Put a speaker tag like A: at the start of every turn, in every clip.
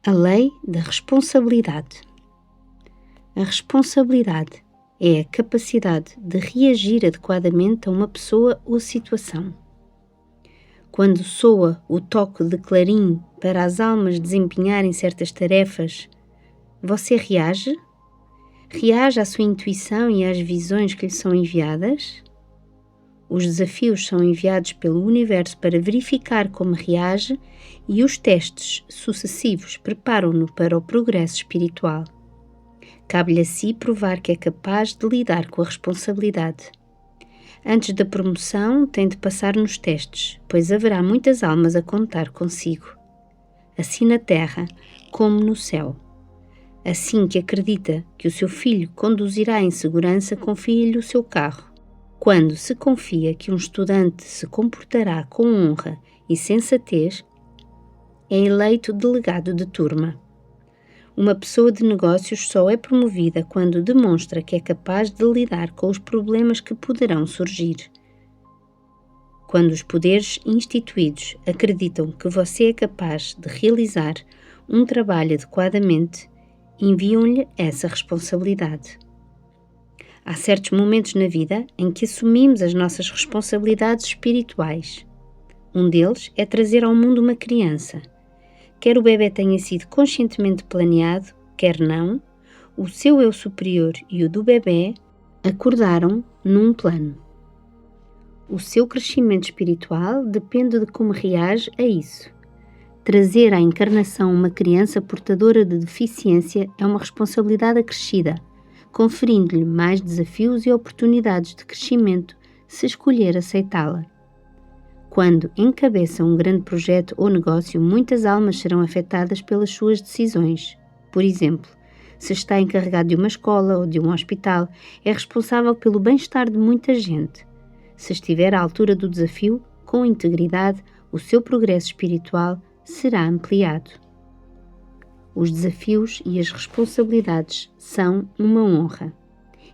A: A lei da responsabilidade. A responsabilidade é a capacidade de reagir adequadamente a uma pessoa ou situação. Quando soa o toque de clarim para as almas desempenharem certas tarefas, você reage? Reage à sua intuição e às visões que lhe são enviadas? Os desafios são enviados pelo universo para verificar como reage e os testes sucessivos preparam-no para o progresso espiritual. Cabe-lhe a si provar que é capaz de lidar com a responsabilidade. Antes da promoção, tem de passar nos testes, pois haverá muitas almas a contar consigo. Assim na terra como no céu. Assim que acredita que o seu filho conduzirá em segurança, confie-lhe o seu carro. Quando se confia que um estudante se comportará com honra e sensatez, é eleito delegado de turma. Uma pessoa de negócios só é promovida quando demonstra que é capaz de lidar com os problemas que poderão surgir. Quando os poderes instituídos acreditam que você é capaz de realizar um trabalho adequadamente, enviam-lhe essa responsabilidade. Há certos momentos na vida em que assumimos as nossas responsabilidades espirituais. Um deles é trazer ao mundo uma criança. Quer o bebê tenha sido conscientemente planeado, quer não, o seu eu superior e o do bebê acordaram num plano. O seu crescimento espiritual depende de como reage a isso. Trazer à encarnação uma criança portadora de deficiência é uma responsabilidade acrescida, conferindo-lhe mais desafios e oportunidades de crescimento se escolher aceitá-la. Quando encabeça um grande projeto ou negócio, muitas almas serão afetadas pelas suas decisões. Por exemplo, se está encarregado de uma escola ou de um hospital, é responsável pelo bem-estar de muita gente. Se estiver à altura do desafio, com integridade, o seu progresso espiritual será ampliado. Os desafios e as responsabilidades são uma honra.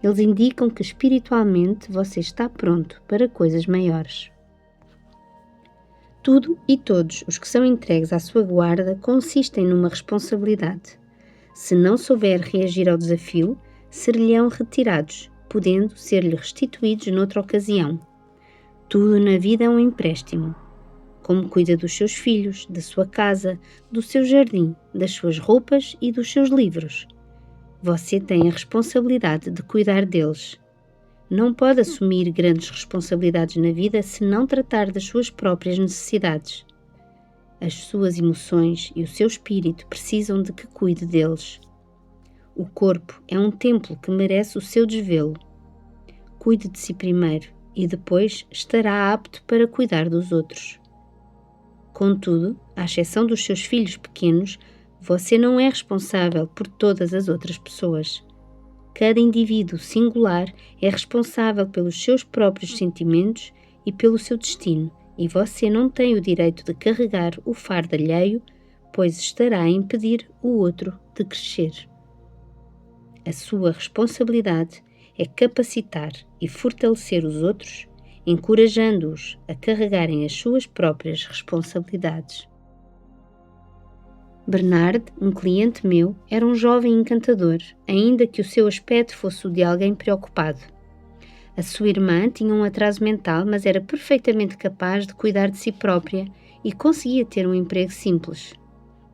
A: Eles indicam que espiritualmente você está pronto para coisas maiores. Tudo e todos os que são entregues à sua guarda consistem numa responsabilidade. Se não souber reagir ao desafio, ser-lhe-ão retirados, podendo ser-lhe restituídos noutra ocasião. Tudo na vida é um empréstimo. Como cuida dos seus filhos, da sua casa, do seu jardim, das suas roupas e dos seus livros. Você tem a responsabilidade de cuidar deles. Não pode assumir grandes responsabilidades na vida se não tratar das suas próprias necessidades. As suas emoções e o seu espírito precisam de que cuide deles. O corpo é um templo que merece o seu desvelo. Cuide de si primeiro e depois estará apto para cuidar dos outros. Contudo, à exceção dos seus filhos pequenos, você não é responsável por todas as outras pessoas. Cada indivíduo singular é responsável pelos seus próprios sentimentos e pelo seu destino, e você não tem o direito de carregar o fardo alheio, pois estará a impedir o outro de crescer. A sua responsabilidade é capacitar e fortalecer os outros, encorajando-os a carregarem as suas próprias responsabilidades. Bernard, um cliente meu, era um jovem encantador, ainda que o seu aspecto fosse o de alguém preocupado. A sua irmã tinha um atraso mental, mas era perfeitamente capaz de cuidar de si própria e conseguia ter um emprego simples.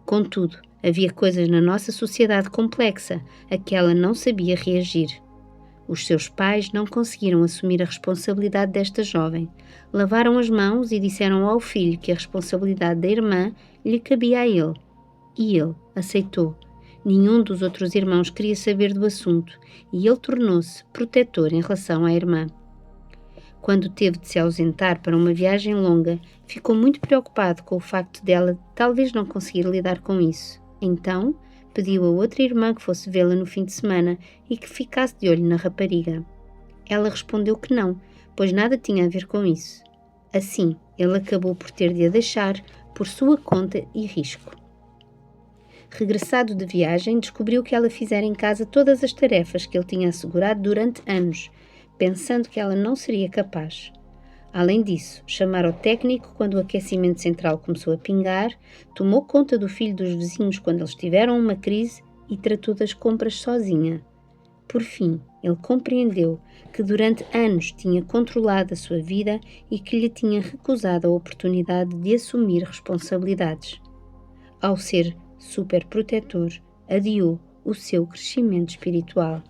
A: Contudo, havia coisas na nossa sociedade complexa a que ela não sabia reagir. Os seus pais não conseguiram assumir a responsabilidade desta jovem. Lavaram as mãos e disseram ao filho que a responsabilidade da irmã lhe cabia a ele. E ele aceitou. Nenhum dos outros irmãos queria saber do assunto e ele tornou-se protetor em relação à irmã. Quando teve de se ausentar para uma viagem longa, ficou muito preocupado com o facto dela talvez não conseguir lidar com isso. Então, pediu a outra irmã que fosse vê-la no fim de semana e que ficasse de olho na rapariga. Ela respondeu que não, pois nada tinha a ver com isso. Assim, ele acabou por ter de a deixar por sua conta e risco. Regressado de viagem, descobriu que ela fizera em casa todas as tarefas que ele tinha assegurado durante anos, pensando que ela não seria capaz. Além disso, chamar ao técnico quando o aquecimento central começou a pingar, tomou conta do filho dos vizinhos quando eles tiveram uma crise e tratou das compras sozinha. Por fim, ele compreendeu que durante anos tinha controlado a sua vida e que lhe tinha recusado a oportunidade de assumir responsabilidades. Ao ser superprotetor, adiou o seu crescimento espiritual.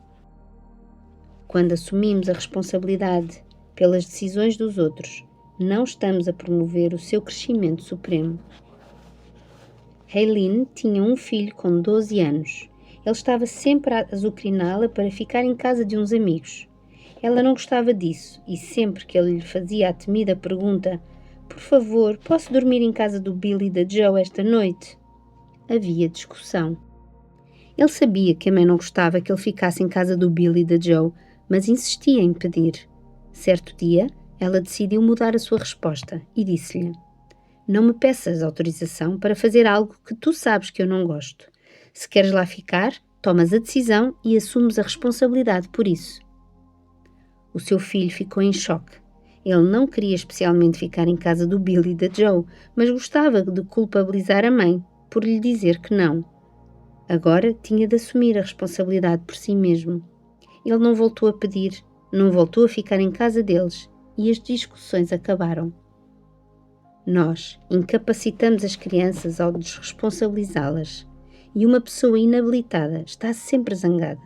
A: Quando assumimos a responsabilidade pelas decisões dos outros, não estamos a promover o seu crescimento supremo. Aileen tinha um filho com 12 anos. Ele estava sempre a azucriná-la para ficar em casa de uns amigos. Ela não gostava disso e sempre que ele lhe fazia a temida pergunta: "Por favor, posso dormir em casa do Bill e da Joe esta noite?", havia discussão. Ele sabia que a mãe não gostava que ele ficasse em casa do Bill e da Joe, mas insistia em pedir. Certo dia, ela decidiu mudar a sua resposta e disse-lhe: "Não me peças autorização para fazer algo que tu sabes que eu não gosto. Se queres lá ficar, tomas a decisão e assumes a responsabilidade por isso." O seu filho ficou em choque. Ele não queria especialmente ficar em casa do Bill e da Joe, mas gostava de culpabilizar a mãe por lhe dizer que não. Agora tinha de assumir a responsabilidade por si mesmo. Ele não voltou a pedir, não voltou a ficar em casa deles e as discussões acabaram. Nós incapacitamos as crianças ao desresponsabilizá-las e uma pessoa inabilitada está sempre zangada.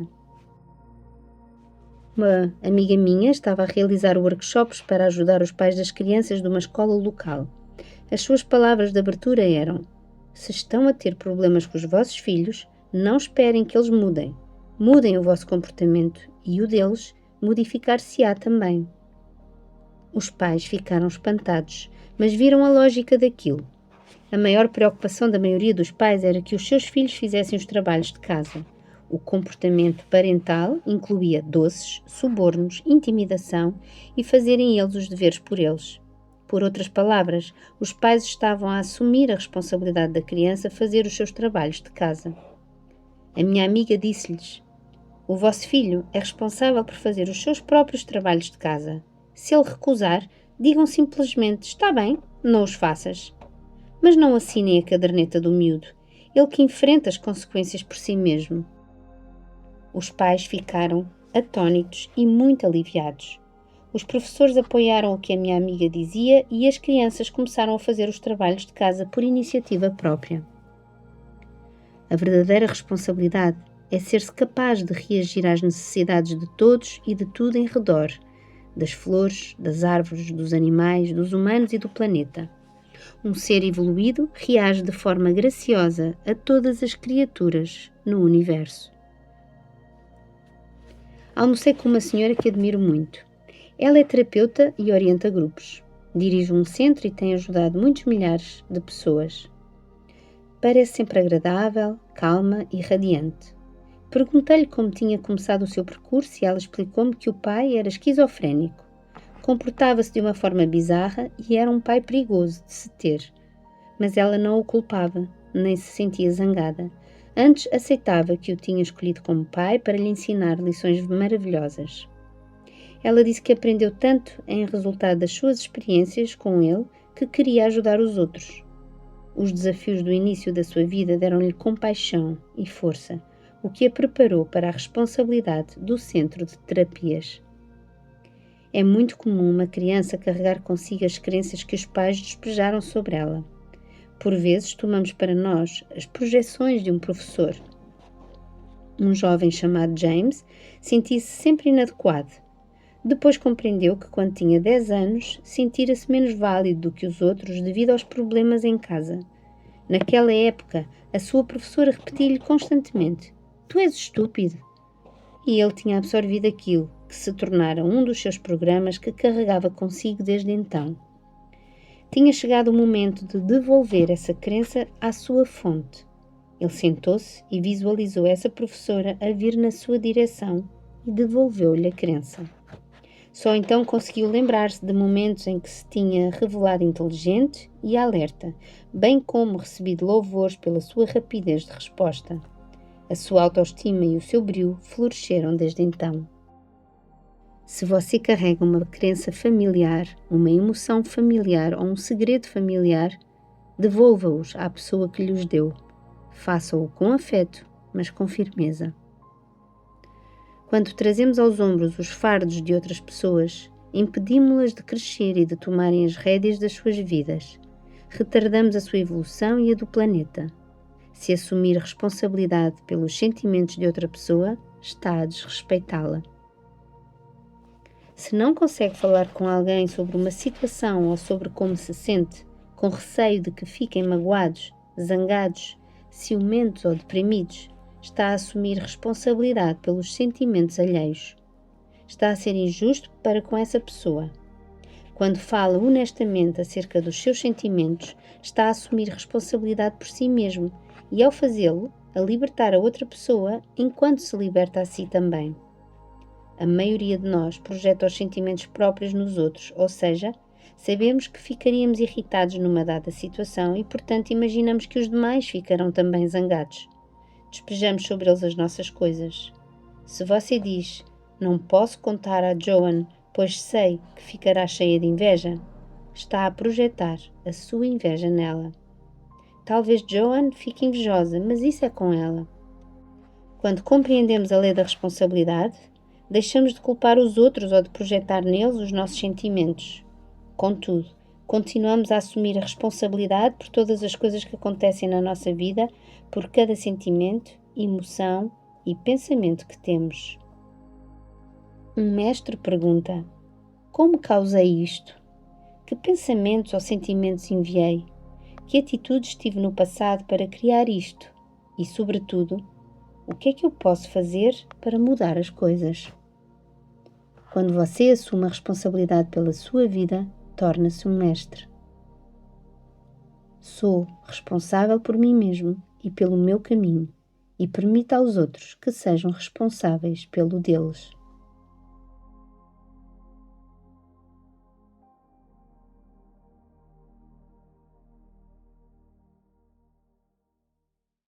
A: Uma amiga minha estava a realizar workshops para ajudar os pais das crianças de uma escola local. As suas palavras de abertura eram: "Se estão a ter problemas com os vossos filhos, não esperem que eles mudem. Mudem o vosso comportamento e o deles modificar-se-á também." Os pais ficaram espantados, mas viram a lógica daquilo. A maior preocupação da maioria dos pais era que os seus filhos fizessem os trabalhos de casa. O comportamento parental incluía doces, subornos, intimidação e fazerem eles os deveres por eles. Por outras palavras, os pais estavam a assumir a responsabilidade da criança fazer os seus trabalhos de casa. A minha amiga disse-lhes: "O vosso filho é responsável por fazer os seus próprios trabalhos de casa. Se ele recusar, digam simplesmente: 'Está bem, não os faças.' Mas não assinem a caderneta do miúdo, ele que enfrenta as consequências por si mesmo." Os pais ficaram atônitos e muito aliviados. Os professores apoiaram o que a minha amiga dizia e as crianças começaram a fazer os trabalhos de casa por iniciativa própria. A verdadeira responsabilidade é ser-se capaz de reagir às necessidades de todos e de tudo em redor, das flores, das árvores, dos animais, dos humanos e do planeta. Um ser evoluído reage de forma graciosa a todas as criaturas no universo. Almocei com uma senhora que admiro muito. Ela é terapeuta e orienta grupos. Dirige um centro e tem ajudado muitos milhares de pessoas. Parece sempre agradável, calma e radiante. Perguntei-lhe como tinha começado o seu percurso e ela explicou-me que o pai era esquizofrénico. Comportava-se de uma forma bizarra e era um pai perigoso de se ter. Mas ela não o culpava, nem se sentia zangada. Antes aceitava que o tinha escolhido como pai para lhe ensinar lições maravilhosas. Ela disse que aprendeu tanto em resultado das suas experiências com ele que queria ajudar os outros. Os desafios do início da sua vida deram-lhe compaixão e força, o que a preparou para a responsabilidade do centro de terapias. É muito comum uma criança carregar consigo as crenças que os pais despejaram sobre ela. Por vezes, tomamos para nós as projeções de um professor. Um jovem chamado James sentia-se sempre inadequado. Depois compreendeu que, quando tinha 10 anos, sentira-se menos válido do que os outros devido aos problemas em casa. Naquela época, a sua professora repetia-lhe constantemente: "Tu és estúpido." E ele tinha absorvido aquilo, que se tornara um dos seus programas que carregava consigo desde então. Tinha chegado o momento de devolver essa crença à sua fonte. Ele sentou-se e visualizou essa professora a vir na sua direção e devolveu-lhe a crença. Só então conseguiu lembrar-se de momentos em que se tinha revelado inteligente e alerta, bem como recebido louvores pela sua rapidez de resposta. A sua autoestima e o seu brio floresceram desde então. Se você carrega uma crença familiar, uma emoção familiar ou um segredo familiar, devolva-os à pessoa que lhes deu. Faça-o com afeto, mas com firmeza. Quando trazemos aos ombros os fardos de outras pessoas, impedimos-las de crescer e de tomarem as rédeas das suas vidas. Retardamos a sua evolução e a do planeta. Se assumir responsabilidade pelos sentimentos de outra pessoa, está a desrespeitá-la. Se não consegue falar com alguém sobre uma situação ou sobre como se sente, com receio de que fiquem magoados, zangados, ciumentos ou deprimidos, está a assumir responsabilidade pelos sentimentos alheios. Está a ser injusto para com essa pessoa. Quando fala honestamente acerca dos seus sentimentos, está a assumir responsabilidade por si mesmo e, ao fazê-lo, a libertar a outra pessoa enquanto se liberta a si também. A maioria de nós projeta os sentimentos próprios nos outros, ou seja, sabemos que ficaríamos irritados numa dada situação e, portanto, imaginamos que os demais ficarão também zangados. Despejamos sobre eles as nossas coisas. Se você diz, não posso contar a Joan, pois sei que ficará cheia de inveja, está a projetar a sua inveja nela. Talvez Joan fique invejosa, mas isso é com ela. Quando compreendemos a lei da responsabilidade, deixamos de culpar os outros ou de projetar neles os nossos sentimentos. Contudo, continuamos a assumir a responsabilidade por todas as coisas que acontecem na nossa vida, por cada sentimento, emoção e pensamento que temos. Um mestre pergunta: como causei isto? Que pensamentos ou sentimentos enviei? Que atitudes tive no passado para criar isto? E, sobretudo, o que é que eu posso fazer para mudar as coisas? Quando você assume a responsabilidade pela sua vida, torna-se um mestre. Sou responsável por mim mesmo e pelo meu caminho, e permito aos outros que sejam responsáveis pelo deles.